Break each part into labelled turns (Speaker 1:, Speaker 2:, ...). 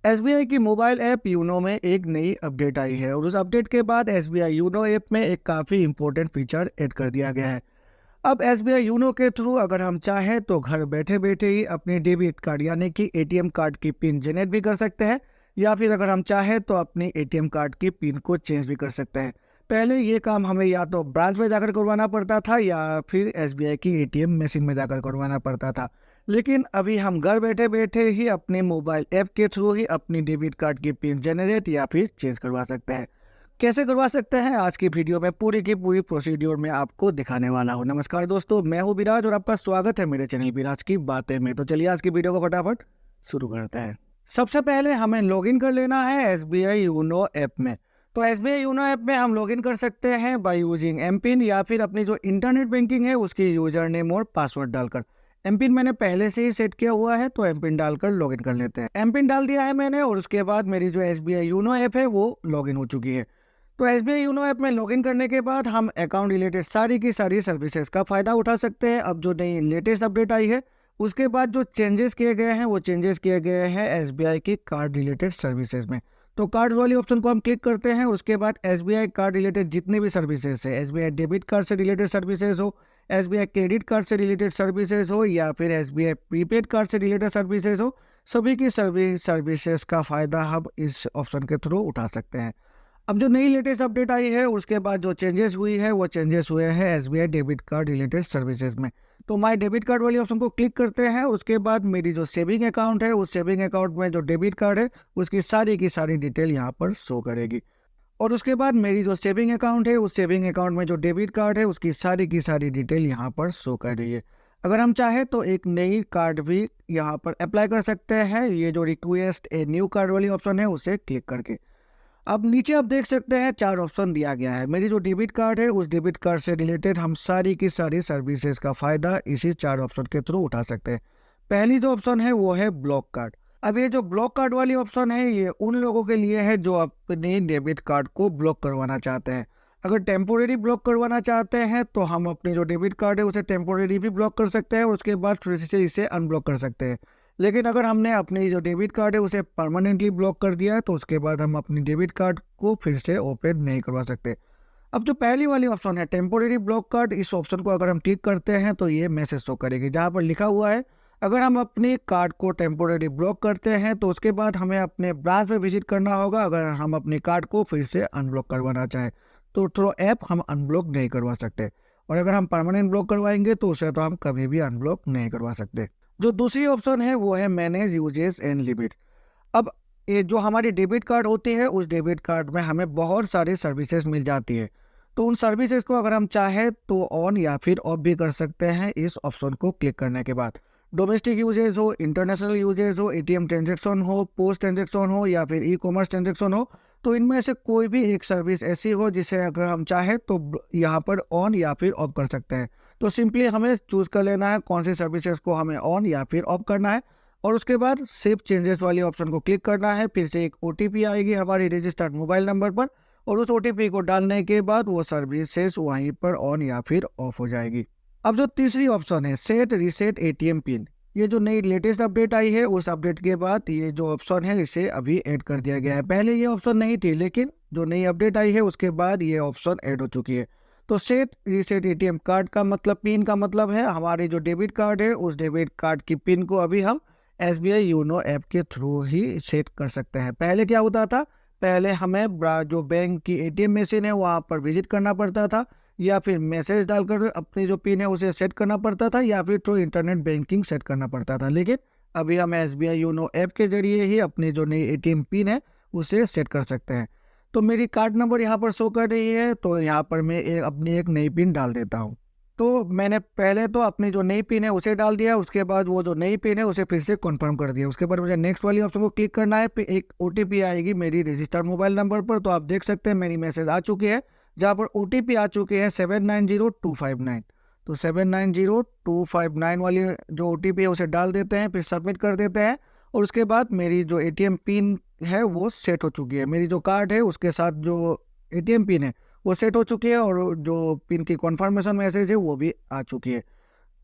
Speaker 1: SBI की mobile app Uno में एक नई अपडेट आई है और उस अपडेट के बाद एसबीआई यूनो ऐप में एक काफ़ी इंपॉर्टेंट फीचर ऐड कर दिया गया है। अब एसबीआई यूनो के थ्रू अगर हम चाहें तो घर बैठे बैठे ही अपने डेबिट कार्ड यानी कि एटीएम कार्ड की पिन जनरेट भी कर सकते हैं, या फिर अगर हम चाहें तो अपनी एटीएम कार्ड की पिन को चेंज भी कर सकते हैं। पहले ये काम हमें या तो ब्रांच में जाकर करवाना पड़ता था या फिर एसबीआई की एटीएम मशीन में जाकर करवाना पड़ता था, लेकिन अभी हम घर बैठे बैठे ही अपने मोबाइल ऐप के थ्रू ही अपनी डेबिट कार्ड की पिन जनरेट या फिर चेंज करवा सकते हैं। कैसे करवा सकते हैं, आज की वीडियो में पूरी की पूरी प्रोसीड्योर में आपको दिखाने वाला हूँ। नमस्कार दोस्तों, मैं हूँ विराज और आपका स्वागत है मेरे चैनल विराज की बातें में। तो चलिए आज की वीडियो को फटाफट शुरू करते हैं। सबसे पहले हमें लॉगिन कर लेना है एसबीआई यूनो ऐप में। तो एसबीआई यूनो ऐप में हम लॉगिन कर सकते हैं बाय यूजिंग एम पिन या फिर अपनी जो इंटरनेट बैंकिंग है उसकी यूजर नेम और पासवर्ड डालकर। एम पिन मैंने पहले से ही सेट किया हुआ है तो एम पिन डालकर लॉगिन कर लेते हैं। एम पिन डाल दिया है मैंने और उसके बाद मेरी जो एसबीआई यूनो ऐप है वो लॉगिन हो चुकी है। तो एसबीआई यूनो ऐप में लॉगिन करने के बाद हम अकाउंट रिलेटेड सारी की सारी सर्विसेज का फ़ायदा उठा सकते हैं। अब जो नई लेटेस्ट अपडेट आई है उसके बाद जो चेंजेस किए गए हैं वो चेंजेस किए गए हैं एसबीआई की कार्ड रिलेटेड सर्विसेज में। तो कार्ड वाली ऑप्शन को हम क्लिक करते हैं। उसके बाद एसबीआई कार्ड रिलेटेड जितनी भी सर्विसेज है, एसबीआई डेबिट कार्ड से रिलेटेड सर्विसेज हो, एसबीआई क्रेडिट कार्ड से रिलेटेड सर्विसेज हो या फिर एसबीआई प्रीपेड कार्ड से रिलेटेड सर्विसेज हो, सभी की सर्विसेज का फ़ायदा हम इस ऑप्शन के थ्रू उठा सकते हैं। अब जो नई लेटेस्ट अपडेट आई है उसके बाद जो चेंजेस हुई है वो चेंजेस हुए हैं SBI debit card related services में। तो माय डेबिट कार्ड वाली ऑप्शन को क्लिक करते हैं। उसके बाद मेरी जो सेविंग अकाउंट है उस सेविंग अकाउंट में जो डेबिट कार्ड है उसकी सारी की सारी डिटेल यहाँ पर शो करेगी। और उसके बाद मेरी जो सेविंग अकाउंट है उस सेविंग अकाउंट में जो डेबिट कार्ड है उसकी सारी की सारी डिटेल यहाँ पर शो कर रही है। अगर हम चाहें तो एक नई कार्ड भी यहाँ पर अप्लाई कर सकते हैं, ये जो रिक्वेस्ट ए न्यू कार्ड वाली ऑप्शन है उसे क्लिक करके। अब नीचे आप देख सकते हैं 4 ऑप्शन दिया गया है। मेरी जो डेबिट कार्ड है उस डेबिट कार्ड से रिलेटेड हम सारी की सारी सर्विसेज का फ़ायदा इसी 4 ऑप्शन के थ्रू उठा सकते हैं। पहली जो ऑप्शन है वो है ब्लॉक कार्ड। अब ये जो ब्लॉक कार्ड वाली ऑप्शन है ये उन लोगों के लिए है जो अपने डेबिट कार्ड को ब्लॉक करवाना चाहते हैं। अगर टेम्पोरेरी ब्लॉक करवाना चाहते हैं तो हम अपनी जो डेबिट कार्ड है उसे टेम्पोरेरी भी ब्लॉक कर सकते हैं और उसके बाद फिर से इसे अनब्लॉक कर सकते हैं। लेकिन अगर हमने अपनी जो डेबिट कार्ड है उसे परमानेंटली ब्लॉक कर दिया है तो उसके बाद हम अपनी डेबिट कार्ड को फिर से ओपन नहीं करवा सकते। अब जो पहली वाली ऑप्शन है टेम्पोरेरी ब्लॉक कार्ड, इस ऑप्शन को अगर हम क्लिक करते हैं तो ये मैसेज शो करेगी जहाँ पर लिखा हुआ है अगर हम अपनी कार्ड को टेम्पोरेरी ब्लॉक करते हैं तो उसके बाद हमें अपने ब्रांच में विजिट करना होगा। अगर हम अपनी कार्ड को फिर से अनब्लॉक करवाना चाहें तो थ्रू ऐप हम अनब्लॉक नहीं करवा सकते, और अगर हम परमानेंट ब्लॉक करवाएंगे तो उसे तो हम कभी भी अनब्लॉक नहीं करवा सकते। जो दूसरी ऑप्शन है वो है मैनेज यूजेस एंड लिमिट। अब ये जो हमारी डेबिट कार्ड होती है उस डेबिट कार्ड में हमें बहुत सारी सर्विसेज मिल जाती है, तो उन सर्विसेज को अगर हम चाहें तो ऑन या फिर ऑफ भी कर सकते हैं इस ऑप्शन को क्लिक करने के बाद। डोमेस्टिक यूजेज हो, इंटरनेशनल यूजेज हो, एटीएम ट्रांजेक्शन हो, पोस्ट ट्रांजेक्शन हो या फिर ई कॉमर्स ट्रांजेक्शन हो, तो इनमें से कोई भी एक सर्विस ऐसी हो जिसे अगर हम चाहें तो यहाँ पर ऑन या फिर ऑफ कर सकते हैं। तो सिंपली हमें चूज़ कर लेना है कौन सी सर्विसेज को हमें ऑन या फिर ऑफ करना है, और उसके बाद सेव चेंजेस वाली ऑप्शन को क्लिक करना है। फिर से एक ओटीपी आएगी हमारी रजिस्टर्ड मोबाइल नंबर पर और उस ओटीपी को डालने के बाद वो सर्विसेज वहीं पर ऑन या फिर ऑफ हो जाएगी। अब जो तीसरी ऑप्शन है सेट रीसेट एटीएम पिन, ये जो नई लेटेस्ट अपडेट आई है उस अपडेट के बाद ये जो ऑप्शन है इसे अभी ऐड कर दिया गया है। पहले ये ऑप्शन नहीं थी लेकिन जो नई अपडेट आई है उसके बाद ये ऑप्शन ऐड हो चुकी है। तो सेट रीसेट एटीएम कार्ड का मतलब पिन का मतलब है हमारी जो डेबिट कार्ड है उस डेबिट कार्ड की पिन को अभी हम एसबीआई यूनो ऐप के थ्रू ही सेट कर सकते हैं। पहले क्या होता था, पहले हमें जो बैंक की एटीएम मशीन है वहाँ पर विजिट करना पड़ता था या फिर मैसेज डालकर अपनी जो पिन है उसे सेट करना पड़ता था या फिर थ्रू इंटरनेट बैंकिंग सेट करना पड़ता था। लेकिन अभी हम एसबीआई यूनो ऐप के जरिए ही अपनी जो नई एटीएम पिन है उसे सेट कर सकते हैं। तो मेरी कार्ड नंबर यहाँ पर शो कर रही है, तो यहाँ पर मैं अपनी एक नई पिन डाल देता हूँ। तो मैंने पहले तो अपनी जो नई पिन है उसे डाल दिया, उसके बाद वो जो नई पिन है उसे फिर से कन्फर्म कर दिया। उसके बाद मुझे नेक्स्ट वाली ऑप्शन को क्लिक करना है। एक ओटीपी आएगी मेरी रजिस्टर्ड मोबाइल नंबर पर, तो आप देख सकते हैं मेरी मैसेज आ चुकी है जहाँ पर ओटीपी आ चुकी है 790259। तो 790259 वाली जो ओटीपी है उसे डाल देते हैं, फिर सबमिट कर देते हैं और उसके बाद मेरी जो एटीएम पिन है वो सेट हो चुकी है। मेरी जो कार्ड है उसके साथ जो एटीएम पिन है वो सेट हो चुकी है और जो पिन की कन्फर्मेशन मैसेज है वो भी आ चुकी है।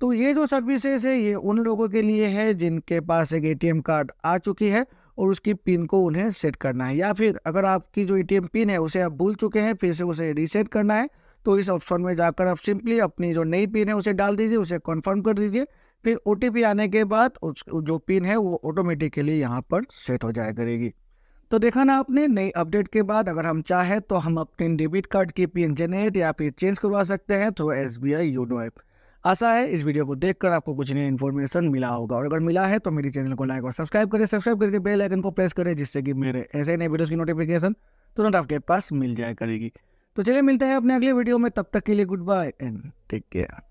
Speaker 1: तो ये जो सर्विसेज है ये उन लोगों के लिए है जिनके पास एक एटीएम कार्ड आ चुकी है और उसकी पिन को उन्हें सेट करना है। या फिर अगर आपकी जो एटीएम पिन है उसे आप भूल चुके हैं, फिर से उसे रीसेट करना है, तो इस ऑप्शन में जाकर आप सिंपली अपनी जो नई पिन है उसे डाल दीजिए, उसे कन्फर्म कर दीजिए। फिर ओटीपी आने के बाद उस जो पिन है वो ऑटोमेटिकली यहाँ पर सेट हो जाया करेगी। तो देखा ना आपने, नई अपडेट के बाद अगर हम चाहें तो हम अपने डेबिट कार्ड की पिन जनरेट या फिर चेंज करवा सकते हैं थ्रू एसबीआई योनो ऐप। आशा है इस वीडियो को देखकर आपको कुछ नई इन्फॉर्मेशन मिला होगा, और अगर मिला है तो मेरे चैनल को लाइक और सब्सक्राइब करें, सब्सक्राइब करके बेल आइकन को प्रेस करें, जिससे कि मेरे ऐसे नए वीडियोस की नोटिफिकेशन तुरंत आपके पास मिल जाया करेगी। तो चलिए मिलते हैं अपने अगले वीडियो में, तब तक के लिए goodbye and take care.